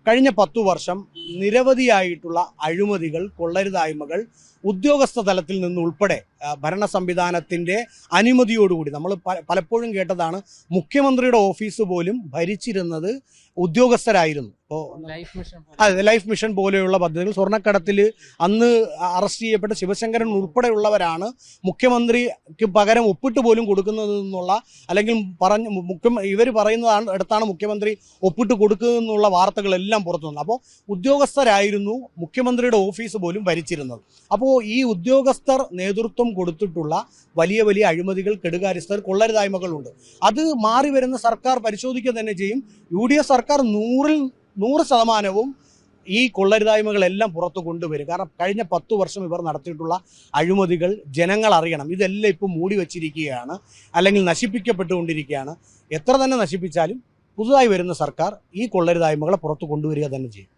കഴിഞ്ഞ 10 വർഷം നിരവധിയായിട്ടുള്ള അഴിമതികൾ, കൊള്ളരുതായ്മകൾ ഉദ്യോഗസ്ഥ തലത്തിൽ നിന്നുൾപ്പെടെ ഭരണ സംവിധാനത്തിൻ്റെ അനുമതിയോടുകൂടി നമ്മൾ പലപ്പോഴും കേട്ടതാണ്. മുഖ്യമന്ത്രിയുടെ ഓഫീസ് പോലും ഭരിച്ചിരുന്നത് ഉദ്യോഗസ്ഥരായിരുന്നു. ഇപ്പോൾ അതെ, ലൈഫ് മിഷൻ പോലെയുള്ള പദ്ധതികൾ, സ്വർണ്ണക്കടത്തിൽ അന്ന് അറസ്റ്റ് ചെയ്യപ്പെട്ട ശിവശങ്കരൻ ഉൾപ്പെടെയുള്ളവരാണ് മുഖ്യമന്ത്രിക്ക് പകരം ഒപ്പിട്ട് പോലും കൊടുക്കുന്നതെന്നുള്ള, അല്ലെങ്കിൽ ഇവർ പറയുന്നതാണ് അടുത്താണ് മുഖ്യമന്ത്രി ഒപ്പിട്ട് കൊടുക്കുന്നതെന്നുള്ള വാർത്തകളെല്ലാം പുറത്തു വന്നു. അപ്പോൾ ഉദ്യോഗസ്ഥരായിരുന്നു മുഖ്യമന്ത്രിയുടെ ഓഫീസ് പോലും ഭരിച്ചിരുന്നത്. അപ്പോൾ ഈ ഉദ്യോഗസ്ഥർ നേതൃത്വം കൊടുത്തിട്ടുള്ള വലിയ വലിയ അഴിമതികൾ, കെടുകാര്യസ്ഥർ, കൊള്ളരുതായ്മകളുണ്ട്. അത് മാറി വരുന്ന സർക്കാർ പരിശോധിക്കുക തന്നെ ചെയ്യും. UDF സർക്കാർ 100% ഈ കൊള്ളരുതായ്മകളെല്ലാം പുറത്തു കൊണ്ടുവരും. കാരണം കഴിഞ്ഞ 10 വർഷം ഇവർ നടത്തിയിട്ടുള്ള അഴിമതികൾ ജനങ്ങൾ അറിയണം. ഇതെല്ലാം ഇപ്പോൾ മൂടി വച്ചിരിക്കുകയാണ്, അല്ലെങ്കിൽ നശിപ്പിക്കപ്പെട്ടുകൊണ്ടിരിക്കുകയാണ്. എത്ര തന്നെ നശിപ്പിച്ചാലും പുതുതായി വരുന്ന സർക്കാർ ഈ കൊള്ളരുതായ്മകളെ പുറത്തു കൊണ്ടുവരിക തന്നെ ചെയ്യും.